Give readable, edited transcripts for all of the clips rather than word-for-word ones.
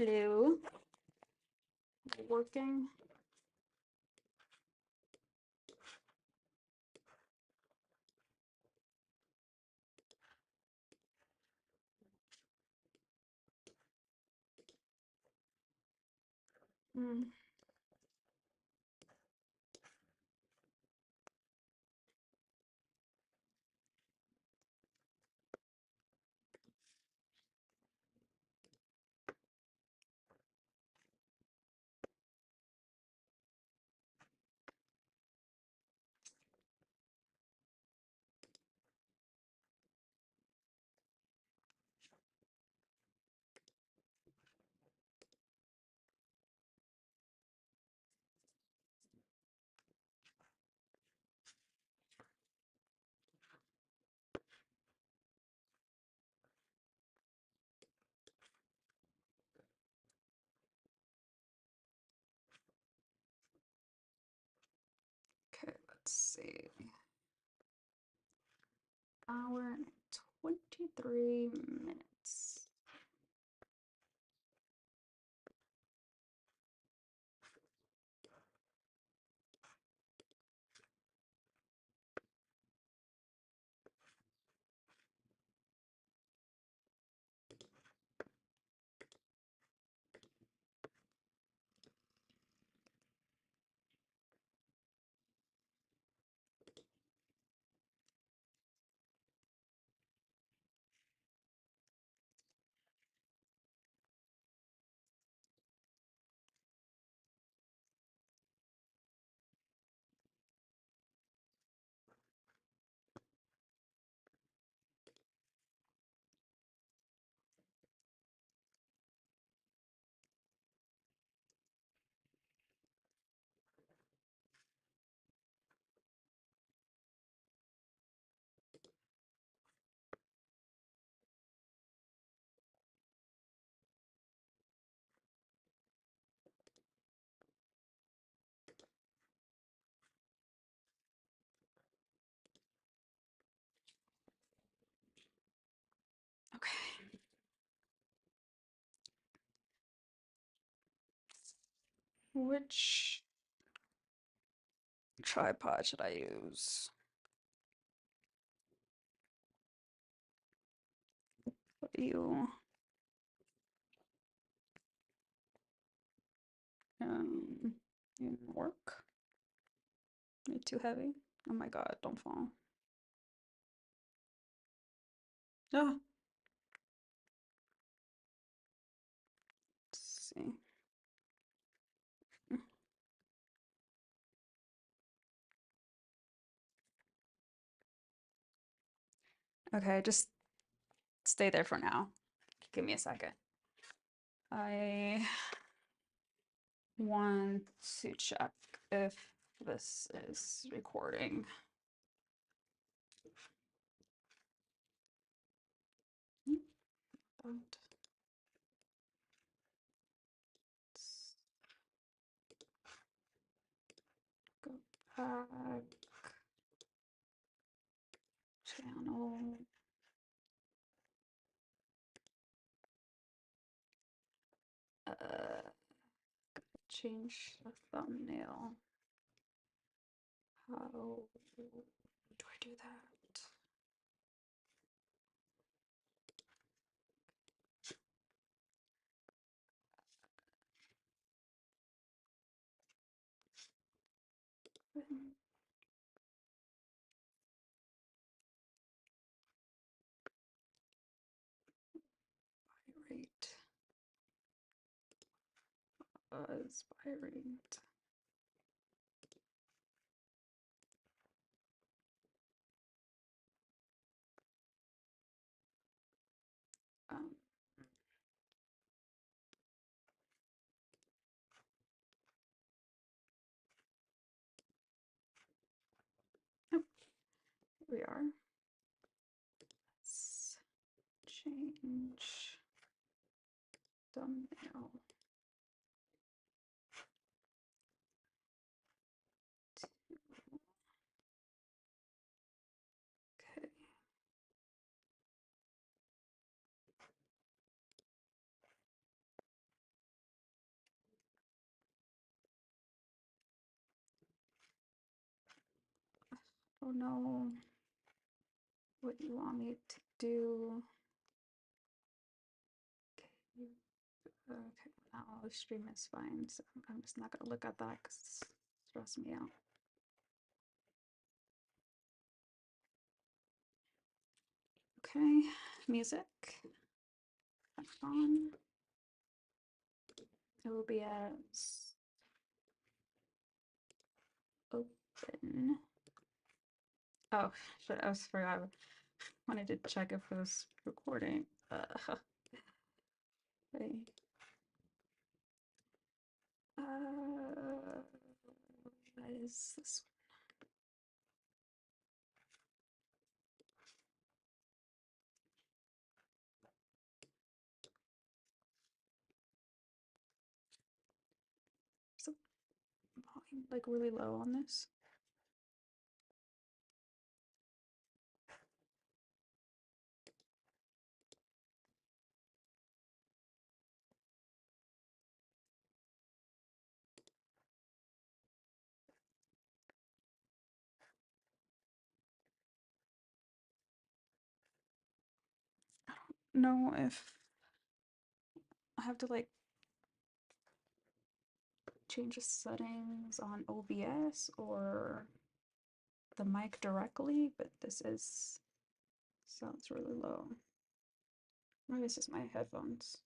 Hello. Working. Mm. Okay, let's see. Hour and 23 minutes. Okay. Which tripod should I use? What do you didn't work? You're too heavy. Oh my god, don't fall. Ah, let's see. Okay, just stay there for now. Give me a second. I want to check if this is recording. Go back. Channel. Change the thumbnail. How do I do that? Rate. By rate. Um, oh, here we are. Let's change thumbnail. Okay. don't know what you want me to do. Okay, okay, now the stream is fine, so I'm just not gonna look at that because it's stressing me out. Okay, music. Back on. OBS. Open. Oh, shit, I was forgot. I wanted to check if it was recording. Okay. What is this? Is the volume like really low on this? No, if I have to like change the settings on OBS or the mic directly, but this is sounds really low. Maybe it's just my headphones.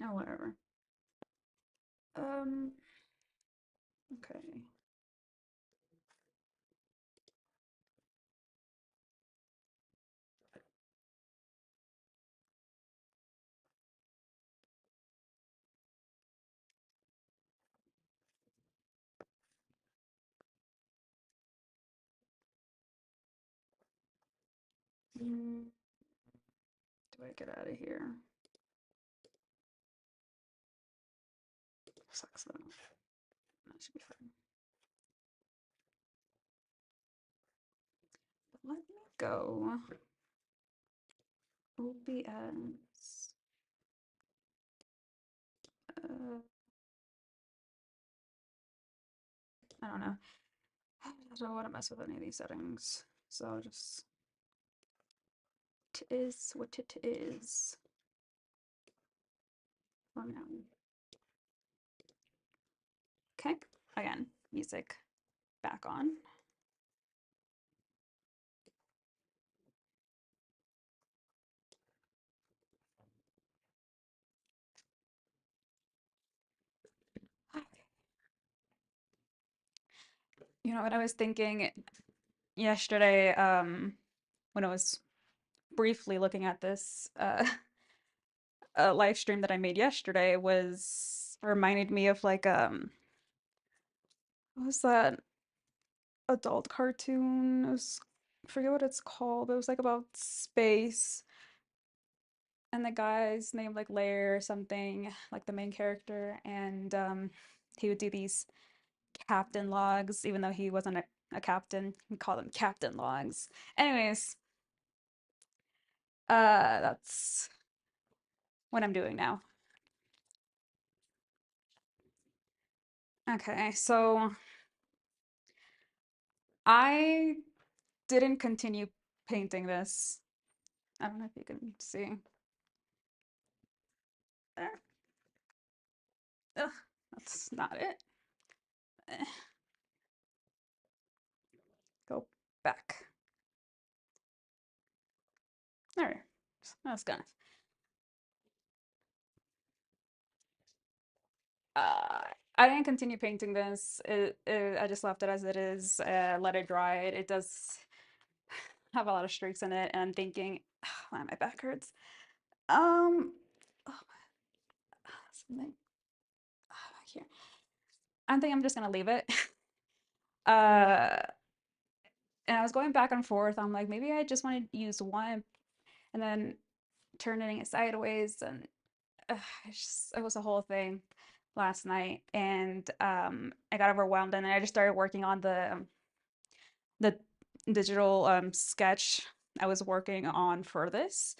Oh, whatever. Okay. Mm, do I get out of here? Sucks though. That should be fine. But let me go. OBS. I don't know. I don't want to mess with any of these settings. So just it is what it is for now. Okay, again, music back on. You know what I was thinking yesterday, when I was briefly looking at this live stream that I made yesterday was reminded me of like what was that adult cartoon? It was I forget what it's called, but it was like about space and the guy's name like Lair or something, like the main character, and he would do these captain logs, even though he wasn't a captain. We call them captain logs. Anyways, that's what I'm doing now. Okay, so I didn't continue painting this. I don't know if you can see. There. Ugh, that's not it. Eh, go back. There. That's gonna. Uh, I didn't continue painting this. I just left it as it is. Let it dry. It does have a lot of streaks in it, and I'm thinking, why my back hurts. Oh, something back here. I think I'm just gonna leave it. Uh, and I was going back and forth. I'm like, maybe I just want to use one, and then turning it sideways, and it was a whole thing last night, and I got overwhelmed, and then I just started working on the digital sketch I was working on for this.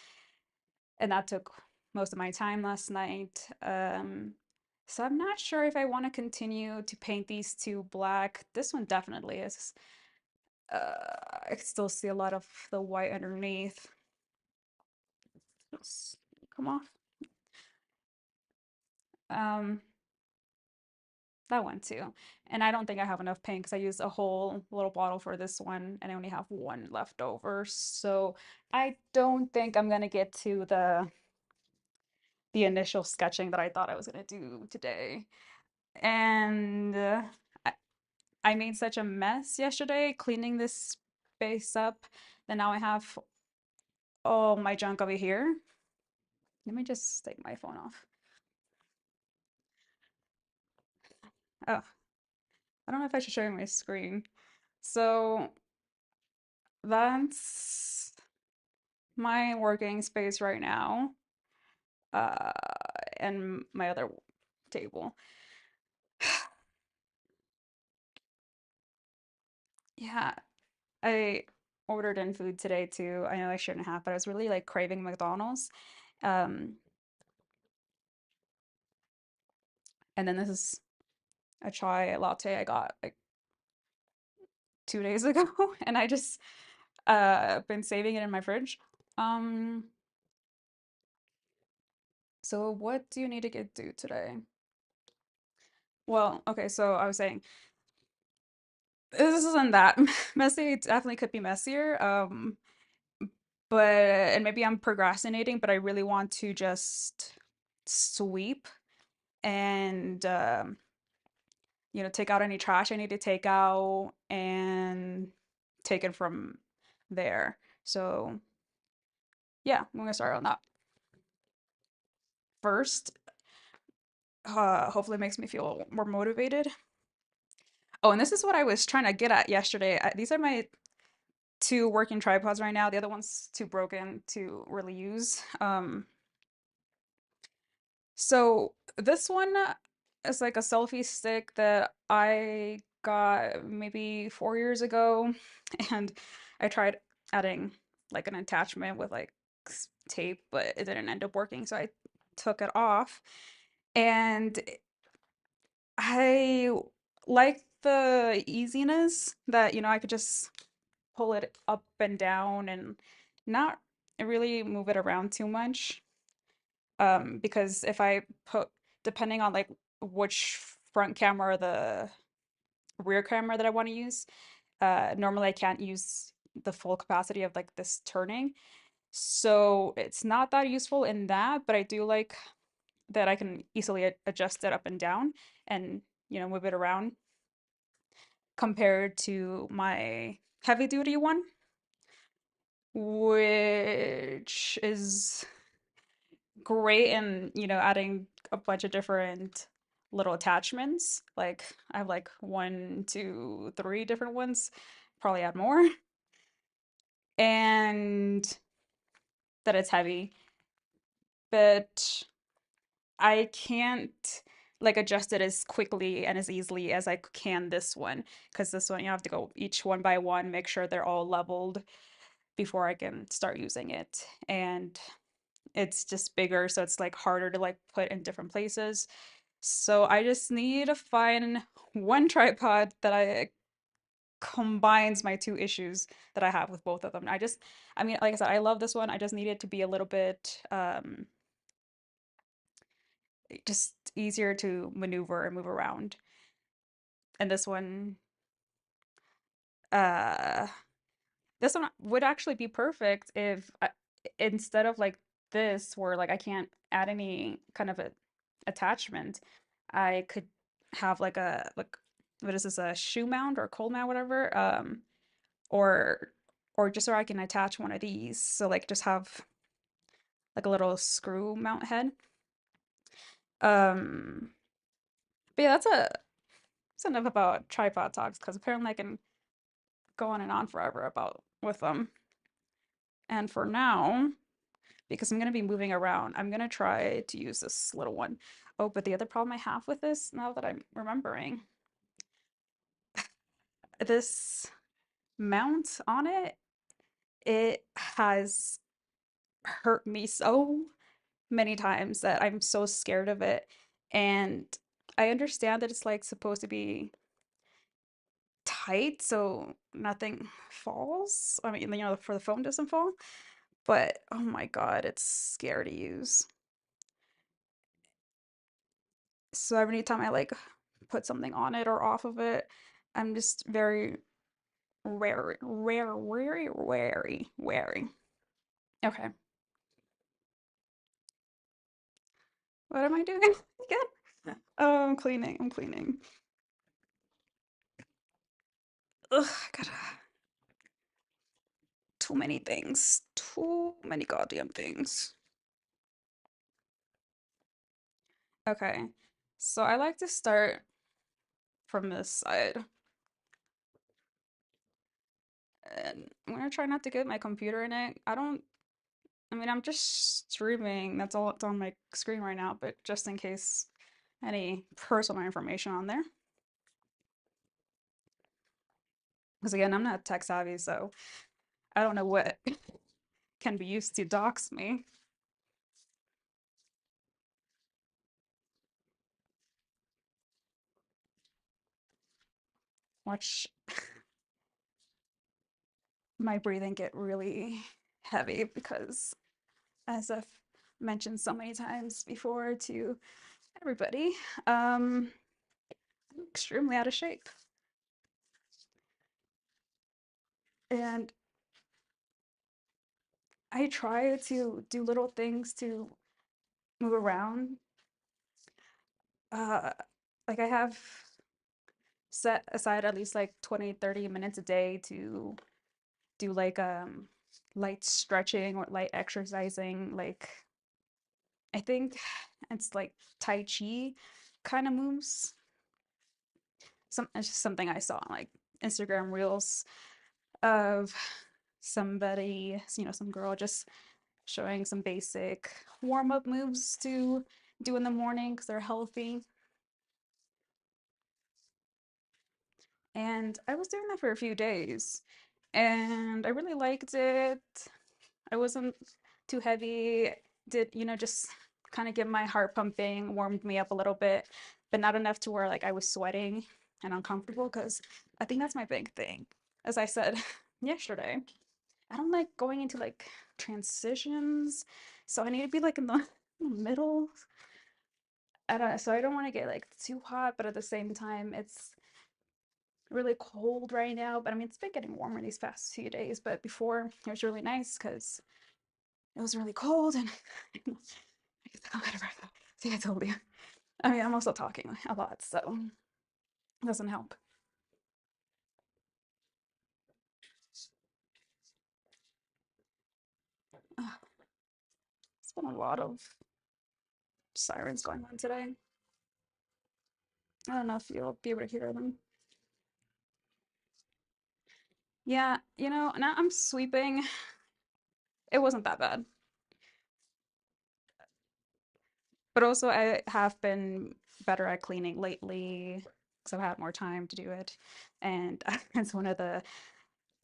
and that took most of my time last night. So I'm not sure if I want to continue to paint these two black. This one definitely is. I can still see a lot of the white underneath. Let's come off. Um, that one too. And I don't think I have enough paint because I used a whole little bottle for this one and I only have one left over. So I don't think I'm gonna get to the initial sketching that I thought I was gonna do today. And I, I made such a mess yesterday cleaning this space up that now I have all my junk over here. Let me just take my phone off. Oh, I don't know if I should show you my screen. So that's my working space right now, uh, and my other table. Yeah, I ordered in food today too. I know I shouldn't have, but I was really like craving McDonald's. Um, and then this is a chai latte I got like 2 days ago, and I just been saving it in my fridge. Um, so what do you need to get do today? Well, okay, so I was saying this isn't that messy. It definitely could be messier. But and maybe I'm procrastinating, but I really want to just sweep and take out any trash I need to take out and take it from there. So yeah, I'm gonna start on that first. Hopefully it makes me feel more motivated. Oh, and this is what I was trying to get at yesterday. These are my two working tripods right now. The other one's too broken to really use. So this one is like a selfie stick that I got maybe 4 years ago, and I tried adding like an attachment with like tape, but it didn't end up working, so I took it off. And I like the easiness that, I could just pull it up and down and not really move it around too much. Because if I put, depending on like which front camera or the rear camera that I want to use, normally I can't use the full capacity of like this turning. So it's not that useful in that, but I do like that I can easily adjust it up and down and, move it around compared to my heavy duty one, which is great in, adding a bunch of different little attachments. Like I have like one, two, three different ones, probably add more, and that it's heavy. But I can't like adjust it as quickly and as easily as I can this one, because this one you have to go each one by one, make sure they're all leveled before I can start using it. And it's just bigger, so it's like harder to like put in different places. So I just need to find one tripod that I combines my two issues that I have with both of them. I mean, like I said, I love this one. I just need it to be a little bit just easier to maneuver and move around. And uh this one would actually be perfect if instead of like this where like I can't add any kind of a attachment, I could have like what is this, a shoe mount or cold mount, whatever, or just so I can attach one of these. So like just have like a little screw mount head. Um, but yeah, that's enough about tripod talks because apparently I can go on and on forever about with them. And for now, because I'm going to be moving around, I'm going to try to use this little one. Oh, but the other problem I have with this, now that I'm remembering, this mount on it, it has hurt me so many times that I'm so scared of it. And I understand that it's like supposed to be tight so nothing falls. I mean, for the phone doesn't fall. But oh my God, it's scary to use. So every time I like put something on it or off of it, I'm just very wary. Okay. What am I doing again? Oh, I'm cleaning. I'm cleaning. Ugh, I gotta. Too many things. Too many goddamn things. Okay. So I like to start from this side. And I'm gonna try not to get my computer in it. I mean, I'm just streaming. That's all that's on my screen right now, but just in case any personal information on there. Because again, I'm not tech savvy, so I don't know what can be used to dox me. Watch my breathing get really heavy because, as I've mentioned so many times before to everybody, I'm extremely out of shape. And I try to do little things to move around. Uh, like I have set aside at least like 20, 30 minutes a day to do like light stretching or light exercising. Like I think it's like Tai Chi kind of moves. It's just something I saw on like Instagram reels of somebody, some girl just showing some basic warm-up moves to do in the morning because they're healthy. And I was doing that for a few days and I really liked it. I wasn't too heavy. Did, just kind of get my heart pumping, warmed me up a little bit, but not enough to where like I was sweating and uncomfortable because I think that's my big thing. As I said yesterday, I don't like going into like transitions, so I need to be like in the middle. So I don't want to get like too hot, but at the same time, it's really cold right now. But I mean, it's been getting warmer these past few days, but before it was really nice because it was really cold and I'm out of breath. See, I told you. I mean, I'm also talking a lot, so it doesn't help. It's been a lot of sirens going on today. I don't know if you'll be able to hear them. Yeah, now I'm sweeping. It wasn't that bad. But also, I have been better at cleaning lately because I've had more time to do it. And it's one of the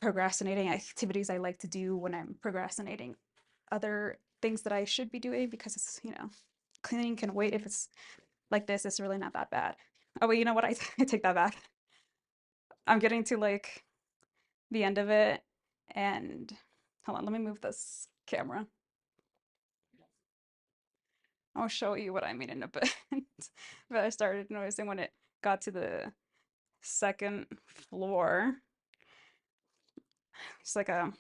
procrastinating activities I like to do when I'm procrastinating other things that I should be doing because cleaning can wait. If it's like this, it's really not that bad. Oh, well, you know what? I take that back. I'm getting to like the end of it. And hold on, let me move this camera. I'll show you what I mean in a bit. But I started noticing when it got to the second floor. It's like a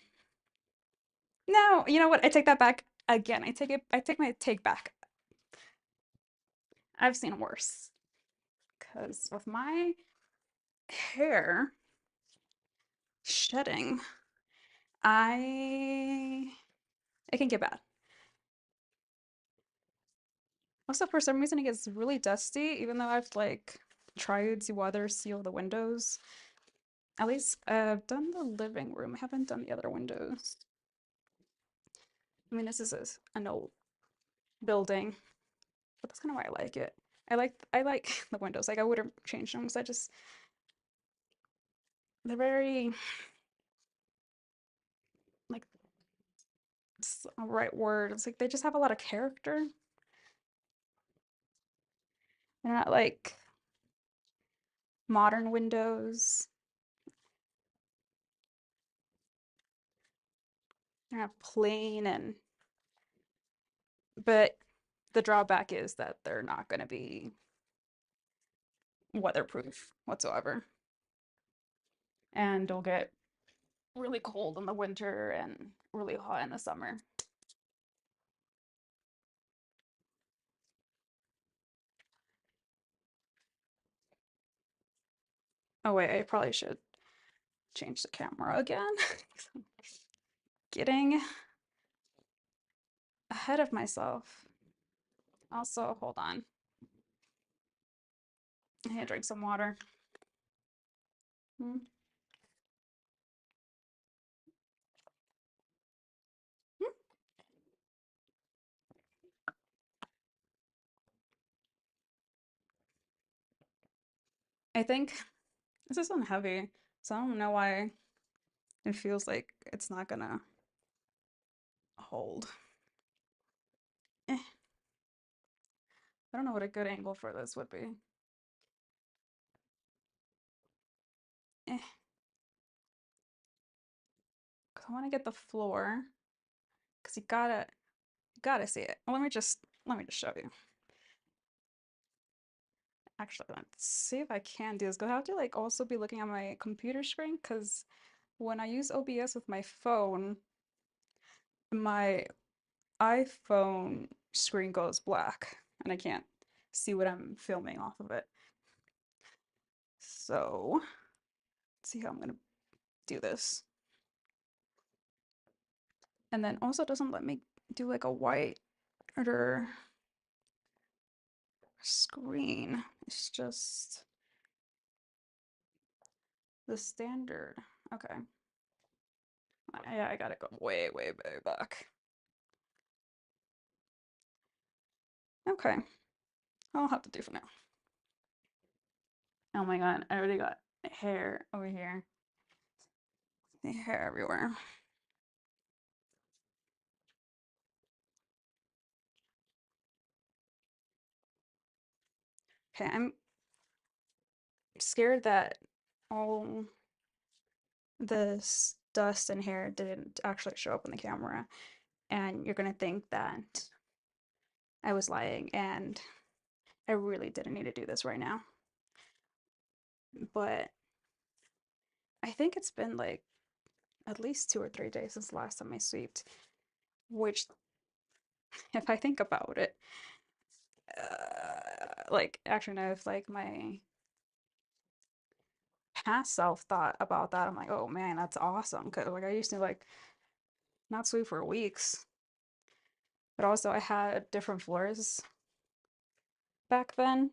no, you know what? I take that back again. I take my take back. I've seen worse. Because with my hair shedding, I it can get bad. Also, for some reason, it gets really dusty, even though I've like tried to weather seal the windows. At least I've done the living room. I haven't done the other windows. I mean, this is an old building, but that's kind of why I like it. I like the windows. Like I wouldn't change them because I just they're very like a right word. It's like they just have a lot of character. They're not like modern windows. They're not plain and but the drawback is that they're not going to be weatherproof whatsoever. And they'll get really cold in the winter and really hot in the summer. Oh wait, I probably should change the camera again. Getting ahead of myself. Also, hold on. I need to drink some water. Hmm. I think this isn't heavy, so I don't know why it feels like it's not gonna hold. Eh, I don't know what a good angle for this would be. Eh, 'cause I want to get the floor, because you gotta see it. Let me just show you. Actually, let's see if I can do this. 'Cause I have to like also be looking at my computer screen, because when I use OBS with my phone, my iPhone screen goes black and I can't see what I'm filming off of it. So, let's see how I'm gonna do this. And then also doesn't let me do like a whiter screen. It's just the standard. Okay. Yeah, I gotta go way, way, way back. Okay. I'll have to do for now. Oh my god, I already got hair over here. The hair everywhere. Okay, I'm scared that all this dust and hair didn't actually show up on the camera, and you're gonna think that I was lying and I really didn't need to do this right now. But I think it's been like at least 2 or 3 days since the last time I sweeped, which, if I think about it, like actually, no, if like my past self thought about that, I'm like, oh man, that's awesome. Because like I used to like not sweep for weeks, but also I had different floors back then,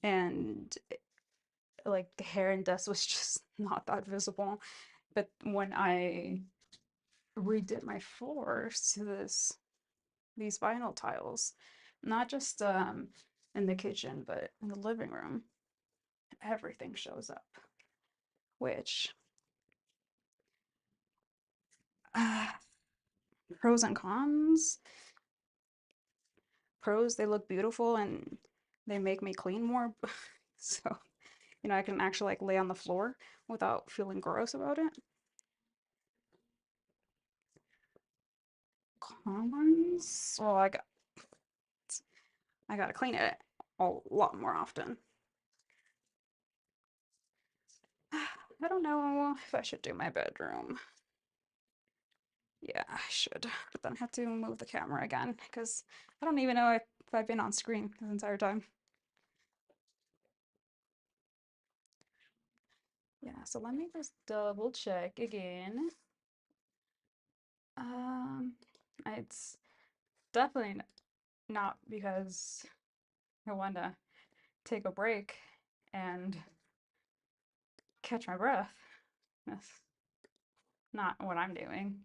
and like the hair and dust was just not that visible. But when I redid my floors to these vinyl tiles, not just in the kitchen, but in the living room, everything shows up. Which uh, pros and cons. Pros, they look beautiful and they make me clean more. So, I can actually like lay on the floor without feeling gross about it. Cons, well, I gotta clean it a lot more often. I don't know if I should do my bedroom. Yeah, I should. But then I have to move the camera again because I don't even know if I've been on screen this entire time. Yeah, so let me just double check again. Um, it's definitely not because I want to take a break and catch my breath. That's not what I'm doing.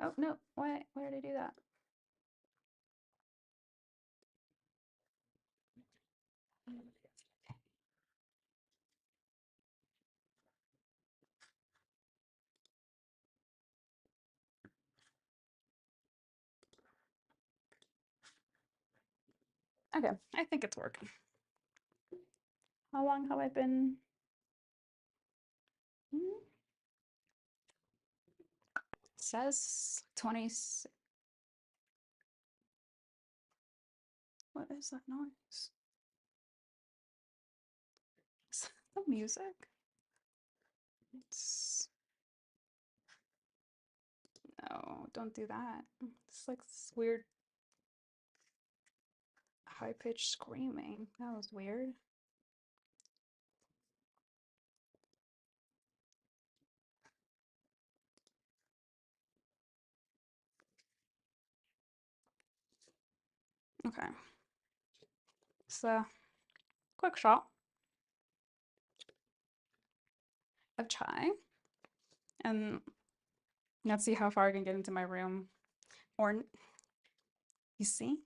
Oh no, why did I do that? Okay, I think it's working. How long have I been? Hmm, says 20. What is that noise? Is that the music? It's no, don't do that. It's like this weird high pitched screaming. That was weird. Okay, so quick shot of chai, and let's see how far I can get into my room. Or you see,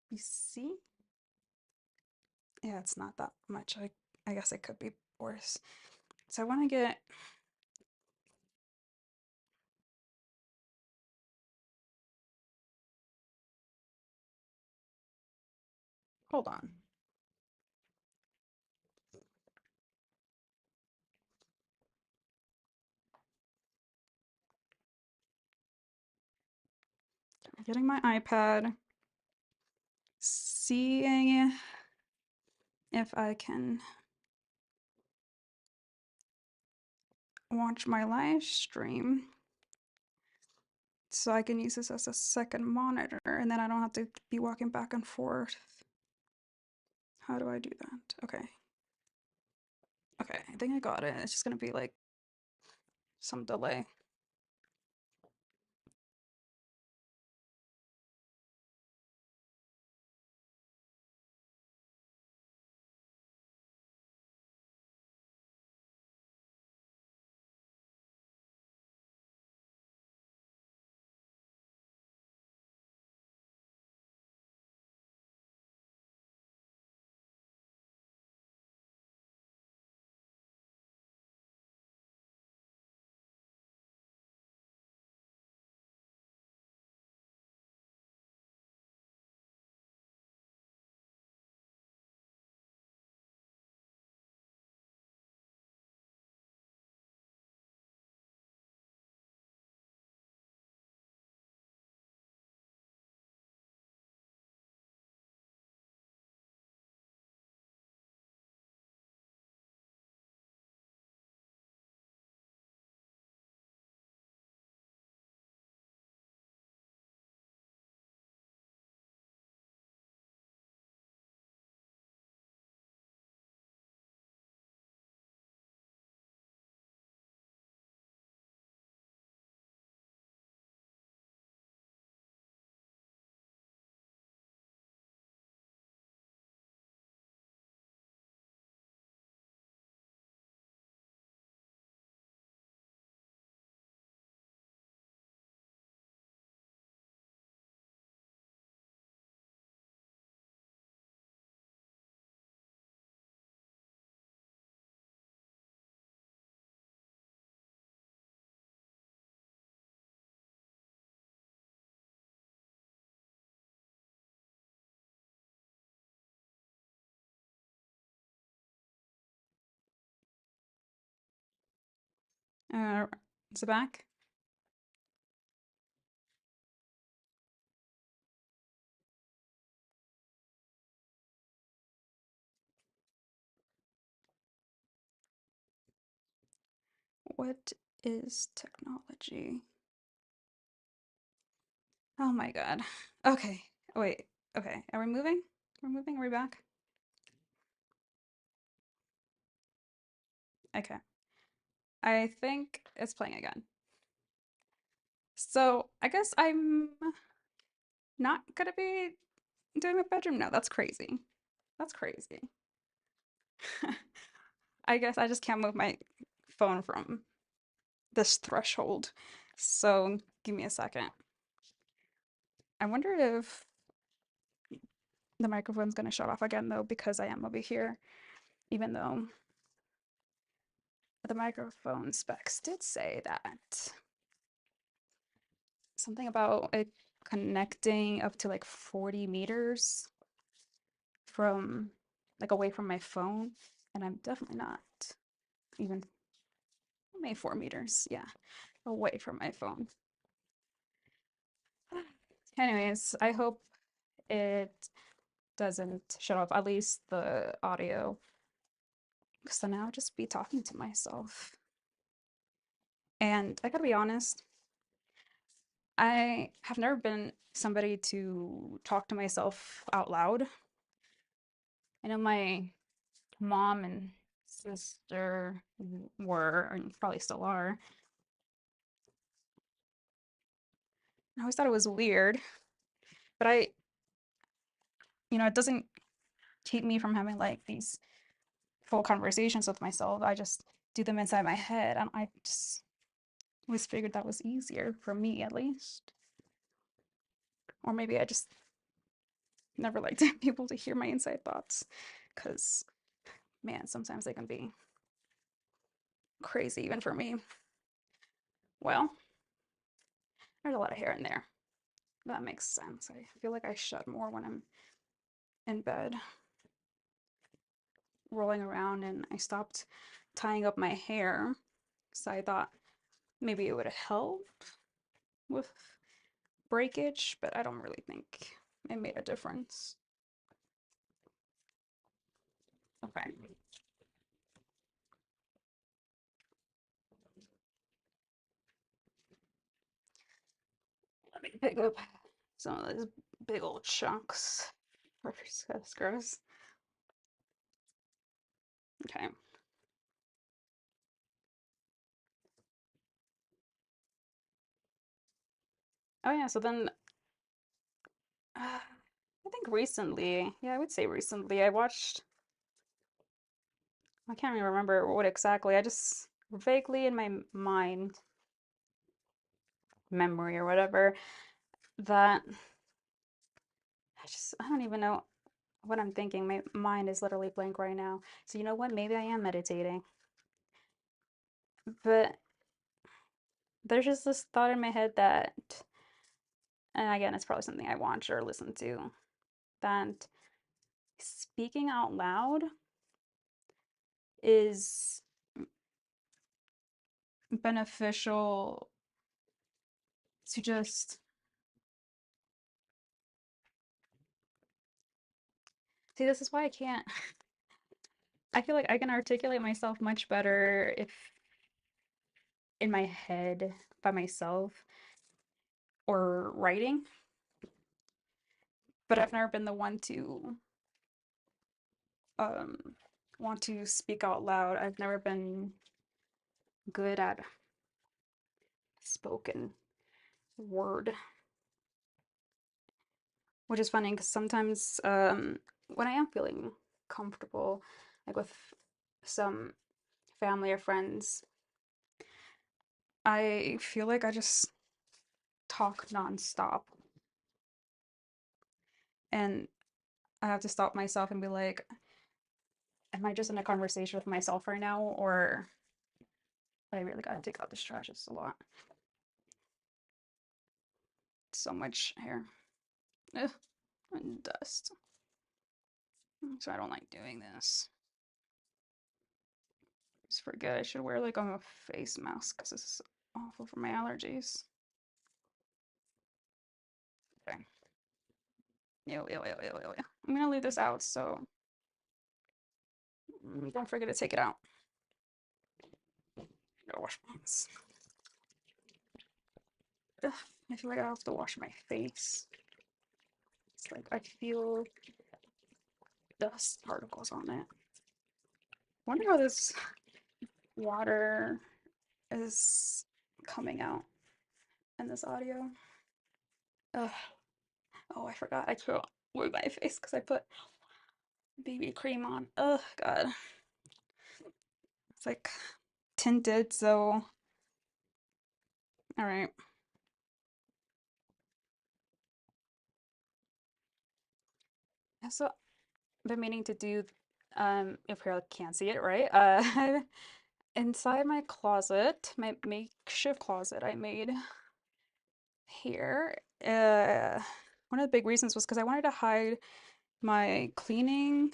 you see, yeah, it's not that much. I guess it could be worse. So I want to get. Hold on. Getting my iPad, seeing if I can watch my live stream so I can use this as a second monitor and then I don't have to be walking back and forth. How do I do that? Okay. Okay, I think I got it. It's just gonna be like some delay. Uh, is it back? What is technology? Oh my God. Okay. Wait. Okay. Are we moving? We're moving? Are we back? Okay. I think it's playing again. So I guess I'm not gonna be doing my bedroom now. That's crazy. That's crazy. I guess I just can't move my phone from this threshold. So Give me a second. I wonder if the microphone's gonna shut off again though, because I am over here, even though the microphone specs did say that something about it connecting up to like 40 meters from like away from my phone, and I'm definitely not even maybe 4 meters, yeah, away from my phone. Anyways, I hope it doesn't shut off, at least the audio, because then I'll just be talking to myself. And I gotta be honest, I have never been somebody to talk to myself out loud. I know my mom and sister were, and probably still are. I always thought it was weird, but it doesn't keep me from having like these full conversations with myself. I just do them inside my head, and I just always figured that was easier for me at least. Or maybe I just never liked people to hear my inside thoughts, because man, sometimes they can be crazy even for me. Well, there's a lot of hair in there. That makes sense. I feel like I shed more when I'm in bed, rolling around, and I stopped tying up my hair. So I thought maybe it would help with breakage, but I don't really think it made a difference. Okay. Let me pick up some of those big old chunks. That's gross. Okay. Oh yeah, so then I think recently, yeah, I would say recently, I can't even remember what exactly. I just vaguely in my mind, memory or whatever, that I don't even know what I'm thinking. My mind is literally blank right now. So you know what? Maybe I am meditating. But there's just this thought in my head that, and again, it's probably something I watch or listen to, that speaking out loud is beneficial to just see. This is why I can't. I feel like I can articulate myself much better if in my head by myself or writing, but I've never been the one to um want to speak out loud. I've never been good at spoken word, which is funny because sometimes when I am feeling comfortable, like with some family or friends, I feel like I just talk nonstop, and I have to stop myself and be like, am I just in a conversation with myself right now, or I really gotta take out this trash? It's a lot. So much hair. Ugh, and dust. So I don't like doing this. Just forget I should wear like a face mask because this is awful for my allergies. Okay. Ew, ew, ew, ew, ew, ew. I'm gonna leave this out, so don't forget to take it out. Gotta wash my hands. Ugh, I feel like I have to wash my face. It's like I feel dust particles on it. Wonder how this water is coming out in this audio. Ugh. Oh, I forgot. I threw away my face because I put BB cream on. Ugh, God. It's like tinted, so. All right. So I've been meaning to do, if you can't see it, right? Inside my closet, my makeshift closet I made here. One of the big reasons was because I wanted to hide my cleaning.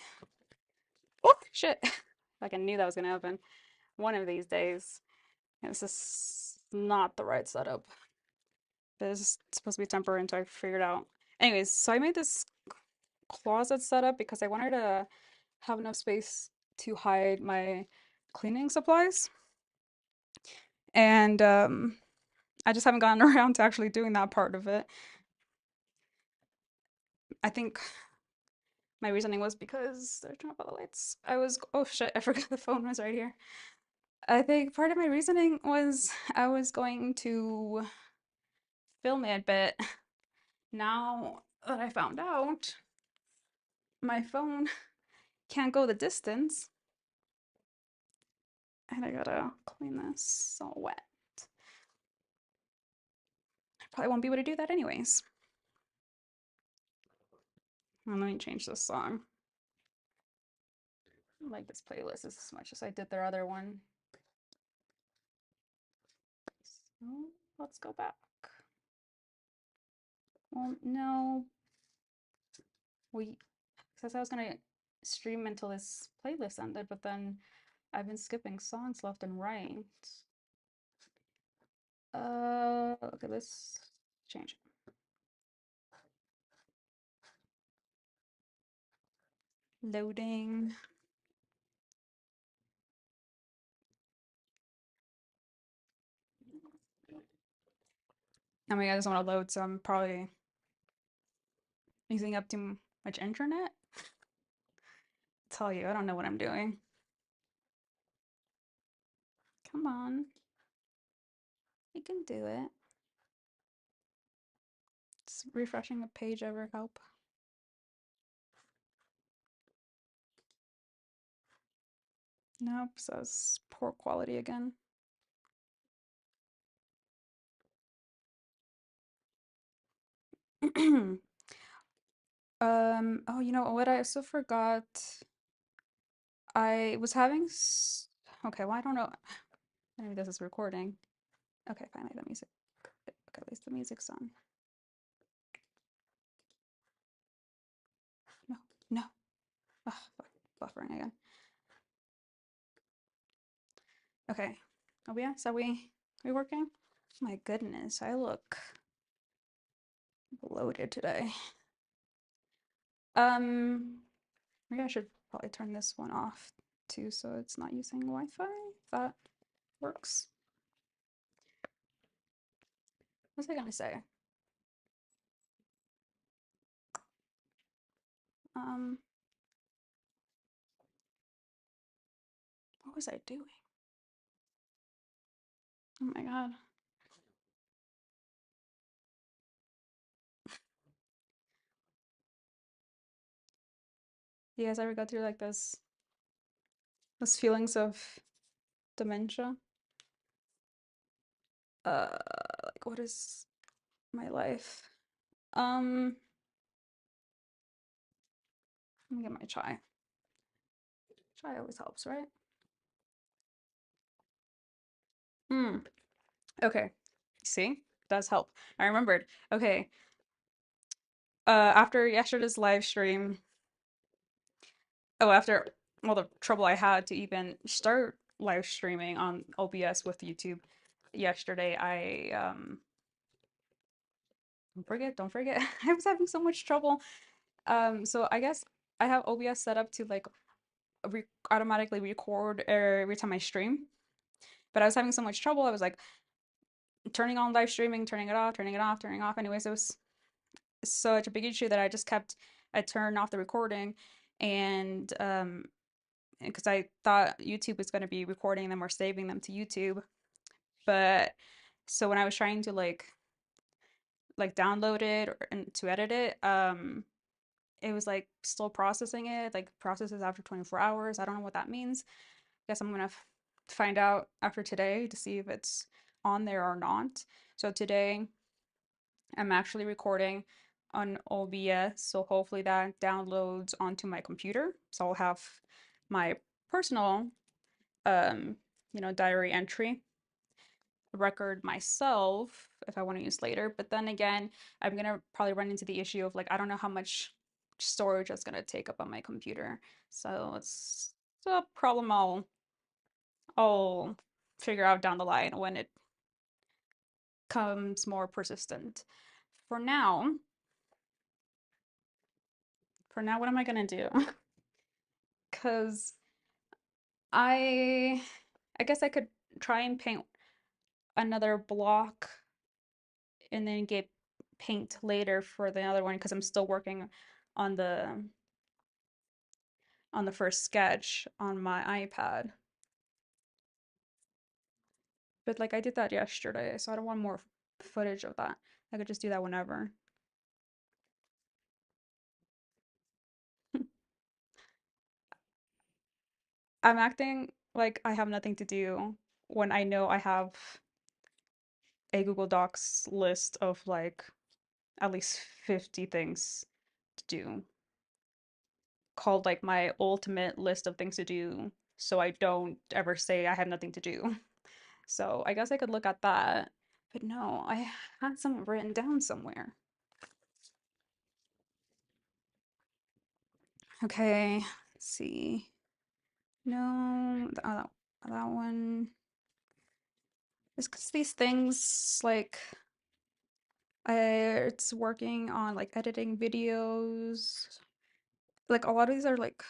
Oh, shit. Like I knew that was gonna happen one of these days. This is not the right setup. This is supposed to be temporary until I figure it out. Anyways, so I made this closet setup because I wanted to have enough space to hide my cleaning supplies. And I just haven't gotten around to actually doing that part of it. I think my reasoning was because they're turning off all the lights. Oh shit, I forgot the phone was right here. I think part of my reasoning was I was going to film it, but now that I found out my phone can't go the distance, and I gotta clean this so wet. I probably won't be able to do that anyways. Well, let me change this song. I like this playlist as much as I did their other one. So let's go back. Well, no, we says I was gonna stream until this playlist ended, but then I've been skipping songs left and right. Okay, let's change it. Loading. I mean, I just want to load, so I'm probably using up too much internet. Tell you, I don't know what I'm doing. Come on, you can do it. Does refreshing a page ever help? Nope, says poor quality again. Oh, you know what? I also forgot. I was having. Okay, well, I don't know. Maybe this is recording. Okay, finally, the music. Okay, at least the music's on. No, no. Ugh, buffering again. Okay. Oh, yeah, so we working? My goodness, I look bloated today. Um, Maybe I should probably turn this one off too, so it's not using Wi-Fi. If that works. What was I gonna say? Um, what was I doing? Oh my God. Do you guys ever go through like those feelings of dementia? Uh, like what is my life? Um, Let me get my chai. Chai always helps, right? Hmm. Okay. See? Does help. I remembered. Okay. After yesterday's live stream, after all the trouble I had to even start live streaming on OBS with YouTube yesterday, I don't forget, I was having so much trouble. So I guess I have OBS set up to like automatically record every time I stream, but I was having so much trouble. I was like turning on live streaming, turning it off, turning it off, turning it off. Anyways, it was such a big issue that I turned off the recording, and because I thought YouTube was going to be recording them or saving them to YouTube. But so when I was trying to like download it or and to edit it, it was like still processing it, like processes after 24 hours. I don't know what that means. I guess I'm gonna find out after today to see if it's on there or not. So today I'm actually recording on OBS, so hopefully that downloads onto my computer. So I'll have my personal um, diary entry record myself if I want to use later. But then again, I'm gonna probably run into the issue of like I don't know how much storage it's gonna take up on my computer. So it's a problem I'll figure out down the line when it comes more persistent. For now, for now, what am I gonna do? Because I I guess I could try and paint another block and then get paint later for the other one because I'm still working on the first sketch on my iPad. But like I did that yesterday, so I don't want more footage of that. I could just do that whenever. I'm acting like I have nothing to do when I know I have a Google Docs list of like at least 50 things to do, called like my ultimate list of things to do, so I don't ever say I have nothing to do. So I guess I could look at that. But no, I had some written down somewhere. Okay, let's see. No, that one. It's because these things like it's working on like editing videos. Like a lot of these are like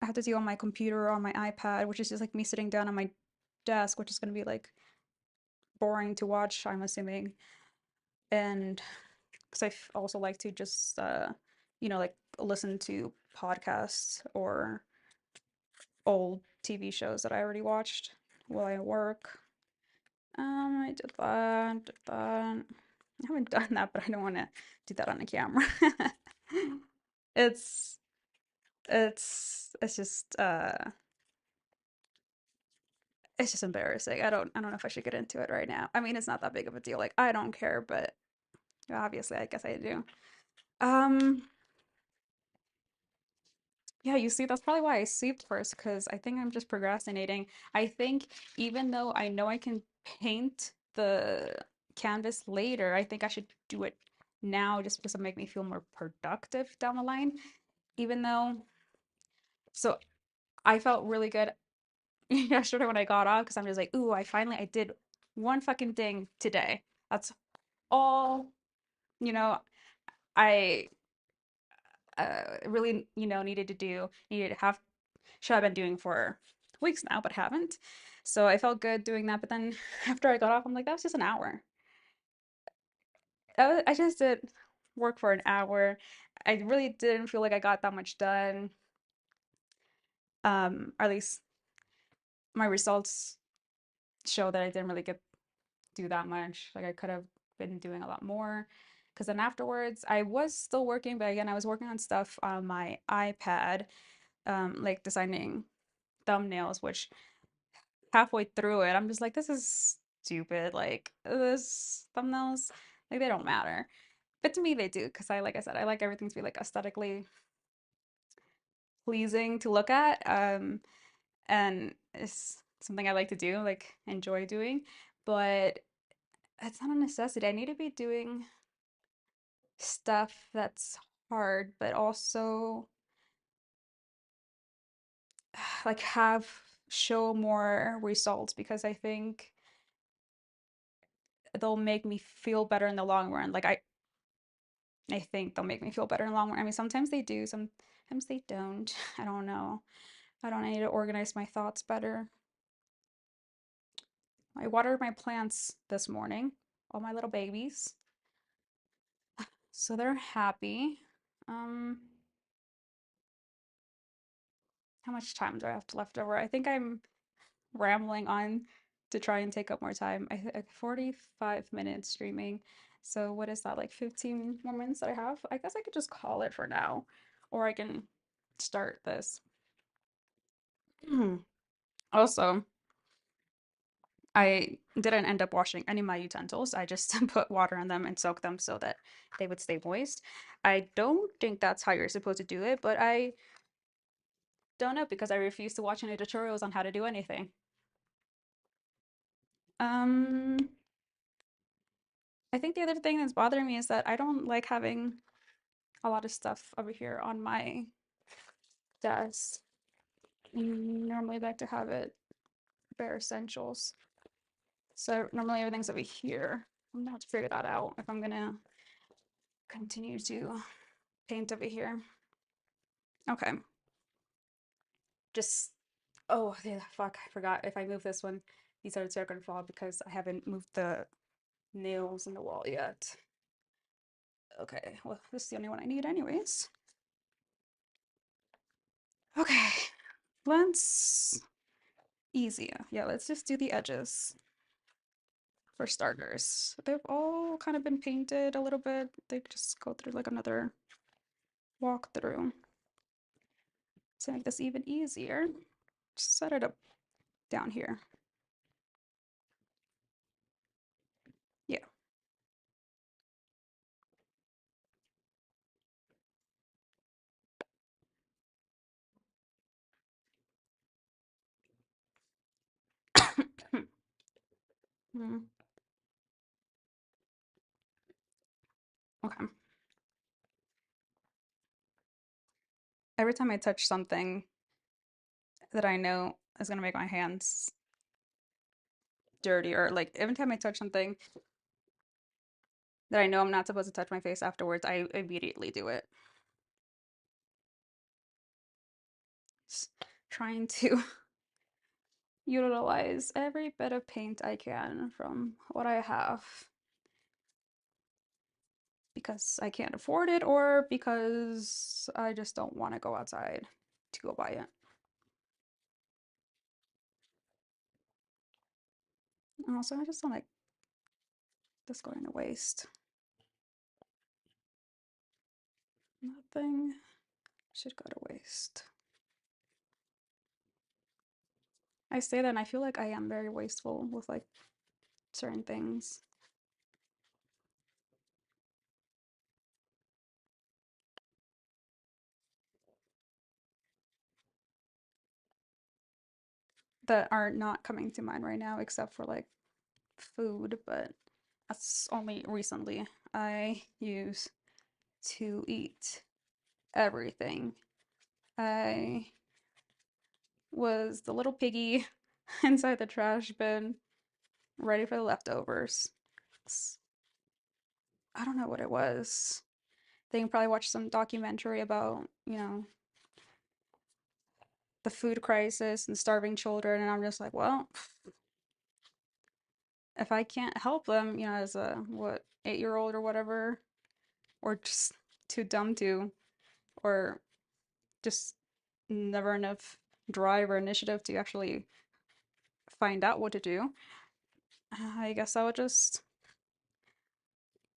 I have to do on my computer or on my iPad, which is just like me sitting down on my desk, which is gonna be like boring to watch, I'm assuming. And because also like to just like listen to podcasts or old TV shows that I already watched while I work. I did that, did that. I haven't done that, but I don't want to do that on the camera. It's it's just it's just embarrassing. I don't know if I should get into it right now. I mean, it's not that big of a deal. Like I don't care, but obviously I guess I do. Um Yeah, you see, that's probably why I saved first, because I think I'm just procrastinating. I think even though I know I can paint the canvas later, I think I should do it now just because it'll make me feel more productive down the line. Even though, so I felt really good yesterday when I got off because I'm just like, ooh, I did one fucking thing today. That's all, you know, I really, needed to have should have been doing for weeks now, but haven't. So I felt good doing that. But then after I got off, I'm like, that was just an hour. I just did work for an hour. I really didn't feel like I got that much done. Or at least my results show that I didn't really get do that much. Like I could have been doing a lot more. Because then afterwards, I was still working, but again, I was working on stuff on my iPad, like designing thumbnails, which halfway through it, I'm just like, this is stupid. Like, this thumbnails, like, they don't matter. But to me, they do, because like I said, I like everything to be like aesthetically pleasing to look at. And it's something I like to do, like, enjoy doing. But it's not a necessity. I need to be doing stuff that's hard, but also like have show more results because I think they'll make me feel better in the long run. Like I think they'll make me feel better in the long run. I mean, sometimes they do, sometimes they don't. I don't know. I don't need to organize my thoughts better. I watered my plants this morning, all my little babies. So they're happy. Um, how much time do I have left over? I think I'm rambling on to try and take up more time. 45 minutes streaming. So what is that, like 15 more minutes that I have? I guess I could just call it for now, or I can start this. Also, I didn't end up washing any of my utensils. I just put water in them and soaked them so that they would stay moist. I don't think that's how you're supposed to do it, but I don't know because I refuse to watch any tutorials on how to do anything. Um, I think the other thing that's bothering me is that I don't like having a lot of stuff over here on my desk. Normally I like to have it bare essentials. So normally everything's over here. I'm gonna have to figure that out if I'm gonna continue to paint over here. Okay, just oh yeah, fuck, I forgot. If I move this one, these are gonna fall because I haven't moved the nails in the wall yet. Okay, well, this is the only one I need anyways. Okay, let's easier. Yeah, let's just do the edges for starters. They've all kind of been painted a little bit. They just go through like another walkthrough to make this even easier. Set it up down here. Yeah. Hmm. Okay. Every time I touch something that I know is gonna make my hands dirty, or like every time I touch something that I know I'm not supposed to touch my face afterwards, I immediately do it. Just trying to utilize every bit of paint I can from what I have because I can't afford it or because I just don't want to go outside to go buy it. And also, I just don't like this going to waste. Nothing should go to waste. I say that and I feel like I am very wasteful with like certain things. That are not coming to mind right now except for like food, but that's only recently. I used to eat everything. I was the little piggy inside the trash bin, ready for the leftovers. I don't know what it was. They can probably watch some documentary about, the food crisis and starving children, and I'm just like, well, if I can't help them, as a 8-year-old or whatever, or just too dumb to, or just never enough drive or initiative to actually find out what to do, I guess I would just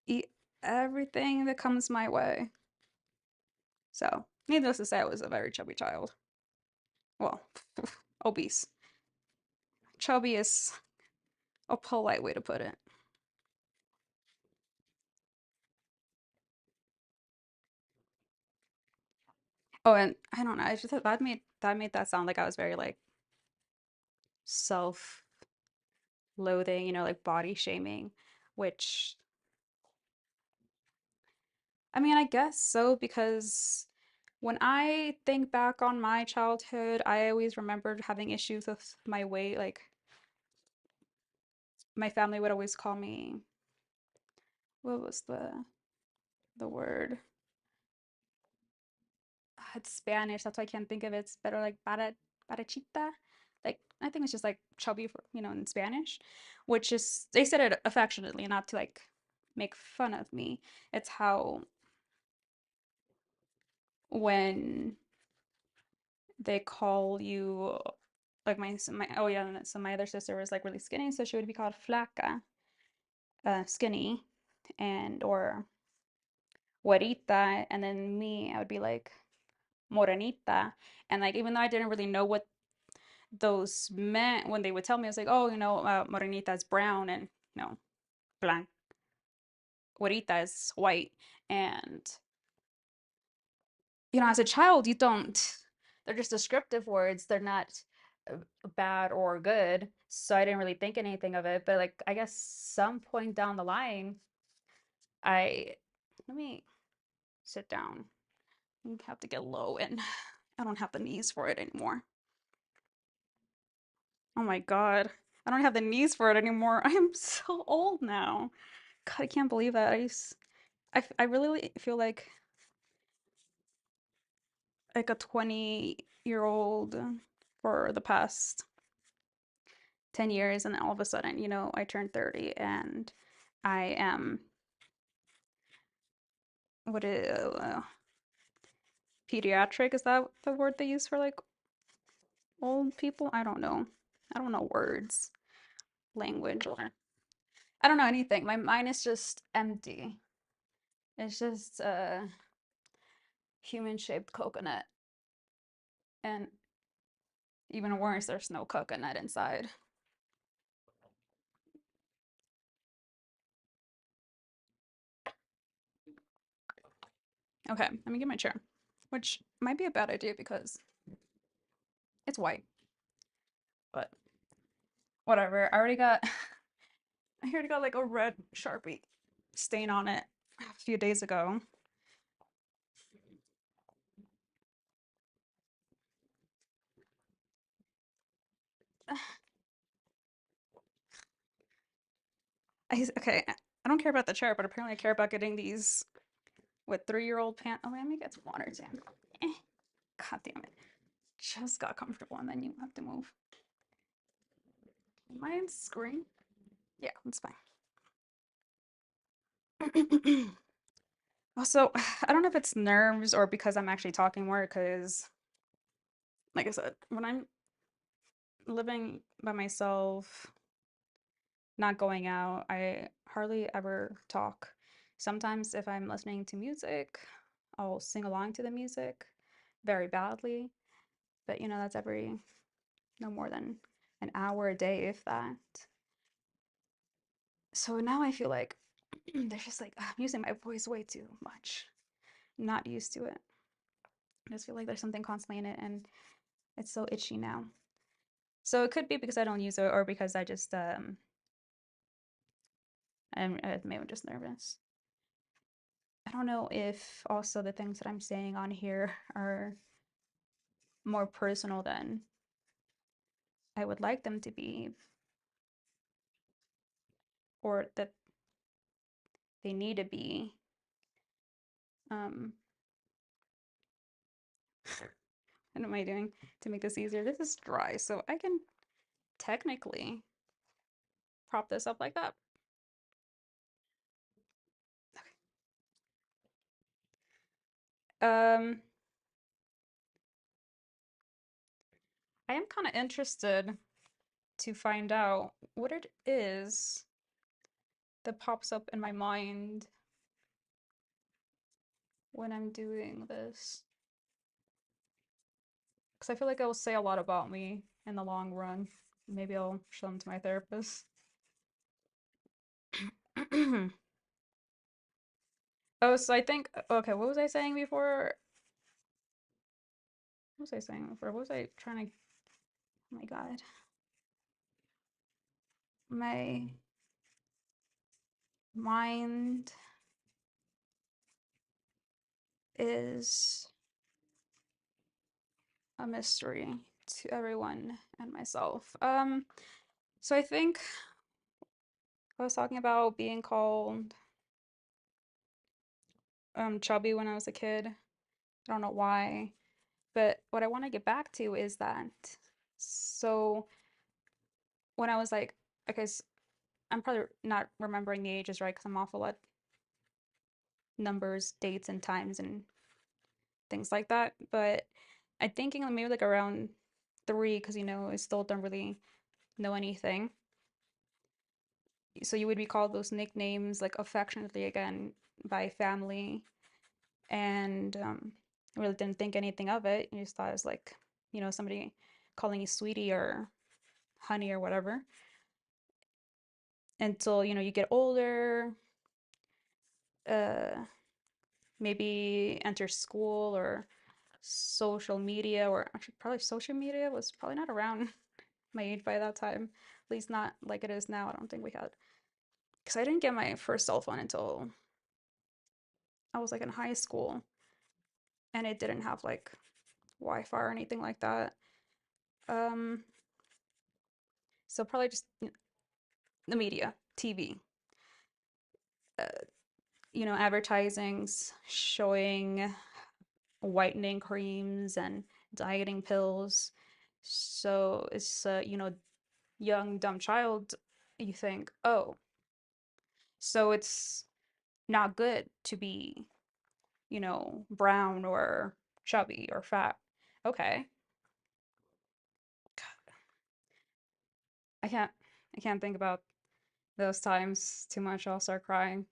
eat everything that comes my way. So, needless to say, I was a very chubby child. Well, obese. Chubby is a polite way to put it. Oh, and I don't know. I just thought that made that sound like I was very like self-loathing, like body shaming, which I mean, I guess so because when I think back on my childhood, I always remembered having issues with my weight. Like my family would always call me, what was the word? It's Spanish, that's why I can't think of it. It's better like barachita. Like I think it's just like chubby for, in Spanish, which is they said it affectionately, not to like make fun of me. It's how when they call you like my oh yeah, so my other sister was like really skinny, so she would be called flaca, skinny, and or güerita, and then me, I would be like morenita, and like even though I didn't really know what those men, when they would tell me, I was like, oh, morenita is brown and, blanc, güerita is white. And, as a child, you don't, they're just descriptive words. They're not uh, bad or good. So I didn't really think anything of it. But like, I guess some point down the line, I, let me sit down. I have to get low and I don't have the knees for it anymore. Oh my God. I don't have the knees for it anymore. I am so old now. God, I can't believe that. I really feel like a 20-year-old for the past 10 years, and then all of a sudden, I turned 30 and I am what is pediatric, is that the word they use for like old people? I don't know. I don't know words, language, or I don't know anything. My mind is just empty. It's just a human-shaped coconut, and even worse, there's no coconut inside. Okay, let me get my chair, which might be a bad idea because it's white, but whatever. I already got like a red Sharpie stain on it a few days ago. Okay, I don't care about the chair, but apparently I care about getting these with 3-year-old pants. Oh, let me get some water too. Eh, God damn it. Just got comfortable and then you have to move. Am I on screen? Yeah, that's fine. Also, I don't know if it's nerves or because I'm actually talking more, because, like I said, when I'm living by myself, not going out, I hardly ever talk. Sometimes, if I'm listening to music, I'll sing along to the music very badly, but that's every no more than an hour a day, if that. So now I feel like there's just like I'm using my voice way too much. I'm not used to it. I just feel like there's something constantly in it, and it's so itchy now. So it could be because I don't use it, or because I just I'm maybe I'm just nervous. I don't know if also the things that I'm saying on here are more personal than I would like them to be, or that they need to be. Um, what am I doing to make this easier? This is dry, so I can technically prop this up like that. Um, I am kind of interested to find out what it is that pops up in my mind when I'm doing this. Because I feel like it will say a lot about me in the long run. Maybe I'll show them to my therapist. Oh, so I think, okay, what was I saying before? What was I saying before? What was I trying to, oh my God. My mind is a mystery to everyone and myself. So I think I was talking about being called chubby when I was a kid. I don't know why, but what I want to get back to is that, so when I was like, okay, I'm probably not remembering the ages right because I'm awful at numbers, dates, and times and things like that. But I'm thinking maybe like around 3, because I still don't really know anything. So you would be called those nicknames like affectionately again by family, and I really didn't think anything of it. You just thought it was like, somebody calling you sweetie or honey or whatever until, you get older, uh, maybe enter school or social media, or actually, probably social media was probably not around my age by that time, at least not like it is now. I don't think we had, because I didn't get my first cell phone until I was like in high school, and it didn't have like Wi-Fi or anything like that. Um, so probably just the media, TV, uh, advertisings showing whitening creams and dieting pills. So it's young dumb child, you think, oh, so it's not good to be, brown or chubby or fat. Okay. I can't I can't think about those times too much. I'll start crying.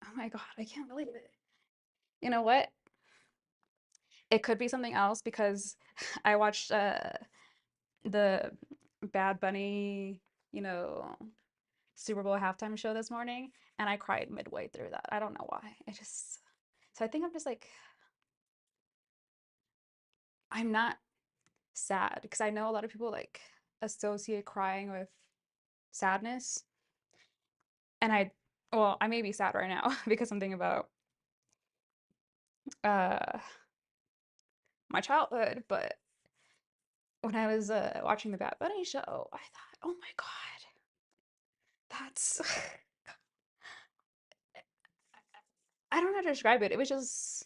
Oh my God, I can't believe it. You know what? It could be something else because I watched the Bad Bunny, you know, Super Bowl halftime show this morning, and I cried midway through that. I don't know why. So I think I'm just like, I'm not sad because I know a lot of people like associate crying with sadness. And well, I may be sad right now because I'm thinking about uh my childhood, but when I was watching the Bad Bunny show, I thought, oh my God, that's I don't know how to describe it. It was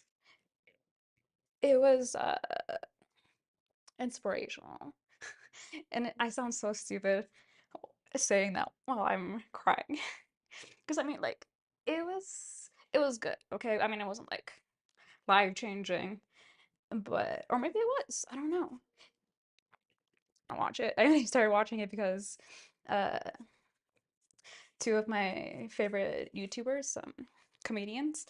inspirational. And I sound so stupid saying that while I'm crying. Because I mean, like, it was good, okay? I mean, it wasn't like life changing, but or maybe it was. I don't know. I watch it. I only started watching it because uh two of my favorite YouTubers, comedians,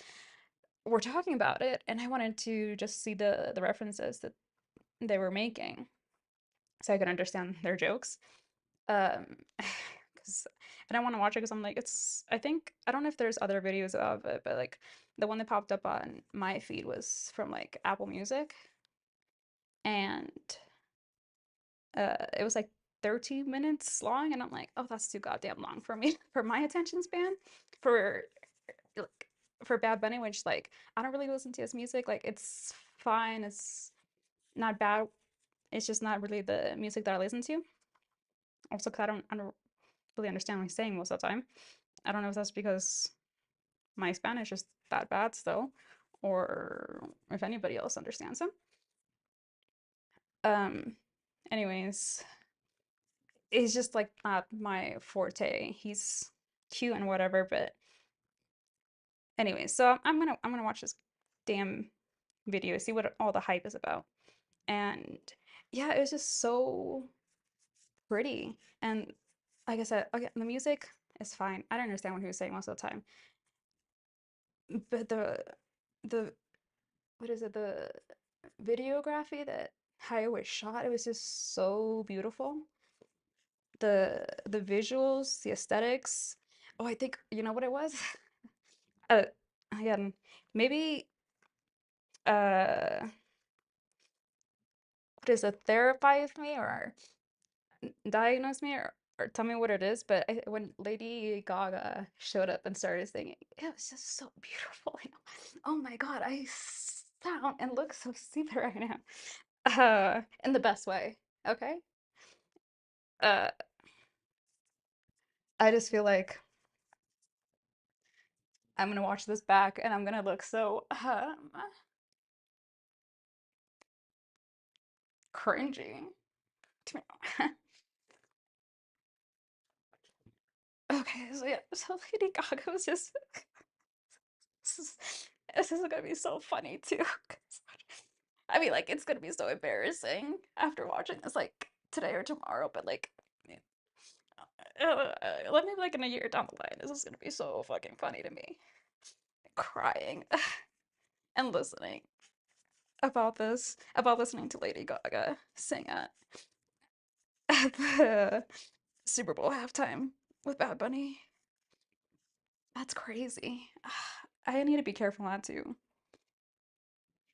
were talking about it, and I wanted to just see the references that they were making so I could understand their jokes. Um, because I don't want to watch it because I'm like, I think, I don't know if there's other videos of it, but like the one that popped up on my feed was from like Apple Music, and it was like 13 minutes long, and I'm like, oh, that's too goddamn long for me, for my attention span, for like for Bad Bunny, which like I don't really listen to his music. Like it's fine, it's not bad. It's just not really the music that I listen to. Also, because I don't really understand what he's saying most of the time. I don't know if that's because my Spanish is that bad still, or if anybody else understands him. Um, anyways, it's just like not my forte. He's cute and whatever, but anyways, so I'm gonna watch this damn video, see what all the hype is about. And yeah, it was just so pretty. And like I said, okay, the music is fine. I don't understand what he was saying most of the time, but the what is it? The videography that how it was shot, it was just so beautiful. The visuals, the aesthetics. Oh, I think you know what it was? Uh, again, maybe uh, what is it? Therapize me or diagnose me or tell me what it is. But when Lady Gaga showed up and started singing, it was just so beautiful. Oh my God, I sound and look so stupid right now. In the best way. Okay. Uh, I just feel like I'm gonna watch this back and I'm gonna look so cringy. Okay, so yeah, so Lady Gaga was just this is, this is gonna be so funny too. 'Cause, I mean, like it's gonna be so embarrassing after watching this like today or tomorrow, but like let me like in a year down the line, this is gonna be so fucking funny to me. Crying and listening about listening to Lady Gaga sing it. at the Super Bowl halftime with Bad Bunny. That's crazy. I need to be careful not to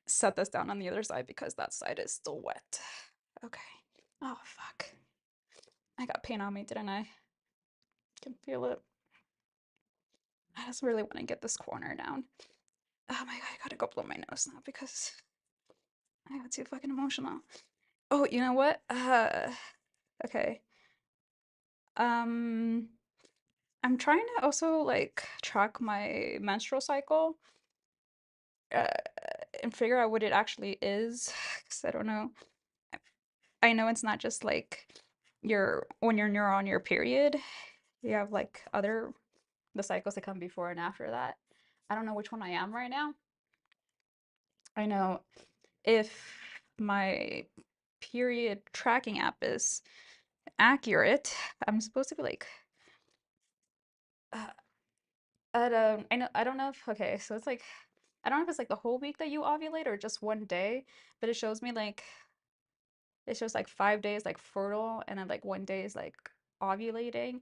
set this down on the other side because that side is still wet. Okay. Oh, fuck. I got paint on me, didn't I? Can feel it. I just really want to get this corner down. Oh my god, I gotta go blow my nose now because I got too fucking emotional. Oh, you know what? Okay. Um, I'm trying to also like track my menstrual cycle, uh, and figure out what it actually is, because I don't know. I know it's not just like your when you're on your period, you have like other the cycles that come before and after that. I don't know which one I am right now. I know if my period tracking app is accurate, I'm supposed to be like uh, I don't know if okay, so it's like I don't know if it's like the whole week that you ovulate or just one day, but it shows me like it shows like 5 days like fertile and then like one day is like ovulating.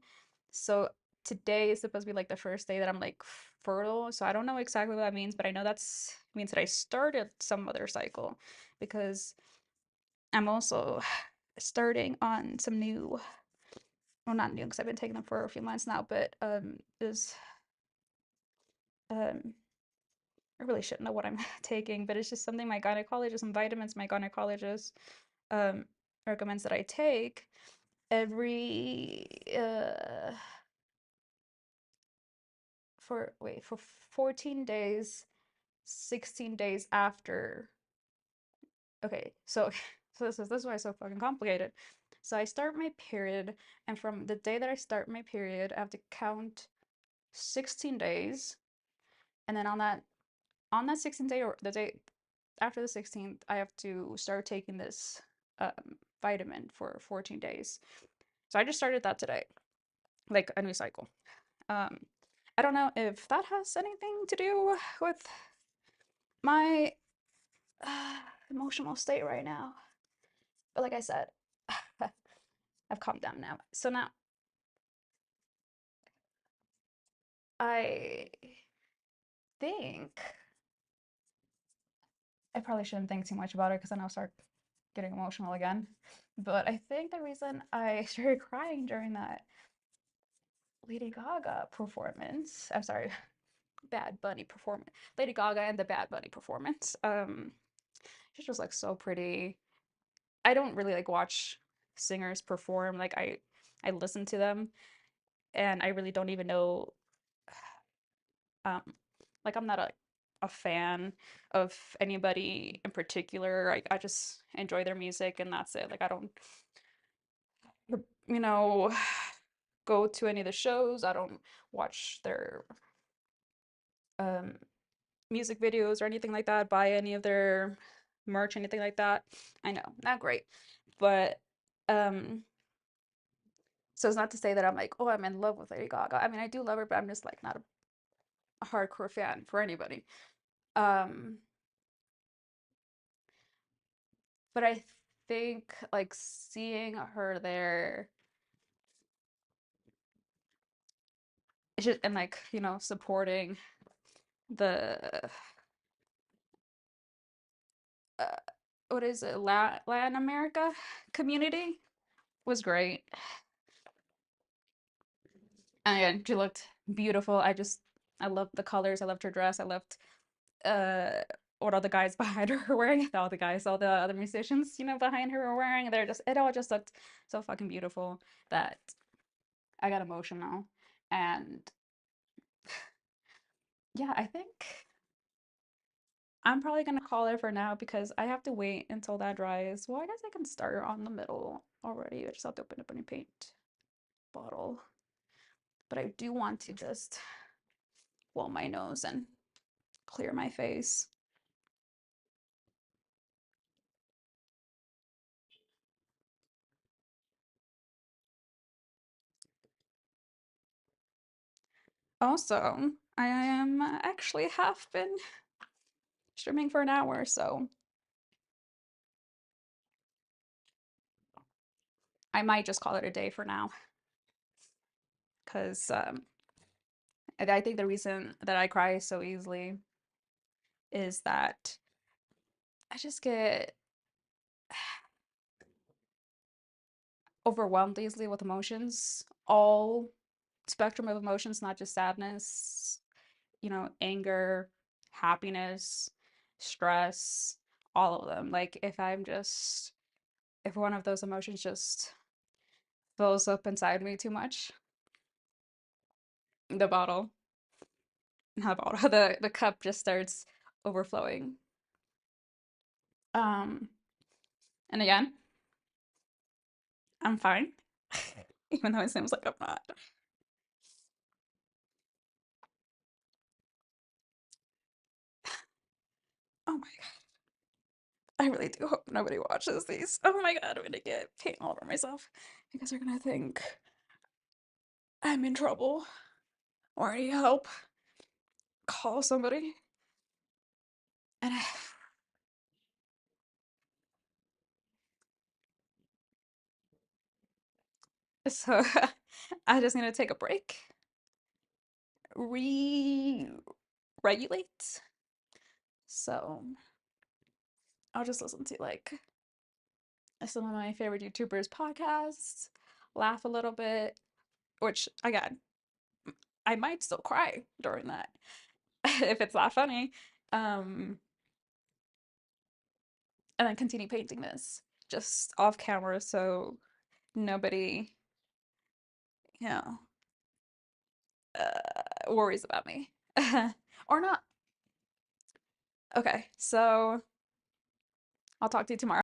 So today is supposed to be like the first day that I'm like fertile. So I don't know exactly what that means, but I know that's means that I started some other cycle because I'm also starting on some new, well, not new because I've been taking them for a few months now, but is um I really shouldn't know what I'm taking, but it's just something my gynecologist, some vitamins my gynecologist um recommends that I take every for 14 days, 16 days after. Okay, so so this is why it's so fucking complicated. So I start my period, and from the day that I start my period, I have to count 16 days, and then on that 16th day or the day after the 16th, I have to start taking this vitamin for 14 days. So I just started that today, like a new cycle. Um, I don't know if that has anything to do with my uh, emotional state right now. But like I said, I've calmed down now. So now I think I probably shouldn't think too much about it because then I'll start getting emotional again. But I think the reason I started crying during that Lady Gaga performance, I'm sorry, Bad Bunny performance, Lady Gaga and the Bad Bunny performance, she's just like so pretty. I don't really like watch singers perform. Like I listen to them and I really don't even know um like I'm not a fan of anybody in particular. I just enjoy their music and that's it. Like I don't you know go to any of the shows. I don't watch their um music videos or anything like that, buy any of their merch, anything like that. I know, not great. But um so it's not to say that I'm like, oh, I'm in love with Lady Gaga. I mean, I do love her, but I'm just like not a hardcore fan for anybody. Um, but I think like seeing her there, it's just, and like, supporting the uh, what is it, Latin America community was great. And again, she looked beautiful. I loved the colors. I loved her dress. I loved uh what all the guys behind her were wearing. All the guys, all the other musicians, behind her were wearing. It all just looked so fucking beautiful that I got emotional. And yeah, I think I'm probably gonna call it for now because I have to wait until that dries. Well, I guess I can start on the middle already. I just have to open up a new paint bottle. But I do want to just blow my nose and clear my face. Also, I am actually half been streaming for an hour, so I might just call it a day for now because I think the reason that I cry so easily is that I just get overwhelmed easily with emotions, all spectrum of emotions, not just sadness, anger, happiness, stress, all of them. Like if one of those emotions just fills up inside me too much, the bottle, not the bottle, the cup just starts overflowing. Um, and again, I'm fine, even though it seems like I'm not. Oh my God. I really do hope nobody watches these. Oh my God, I'm gonna get paint all over myself because they're gonna think I'm in trouble or I need help. Call somebody. And so I just need to take a break, re-regulate. So I'll just listen to like some of my favorite YouTubers' podcasts, laugh a little bit, which again, I might still cry during that if it's not funny. Um, and then continue painting this just off camera so nobody, you know, worries about me. Or not. Okay, so I'll talk to you tomorrow.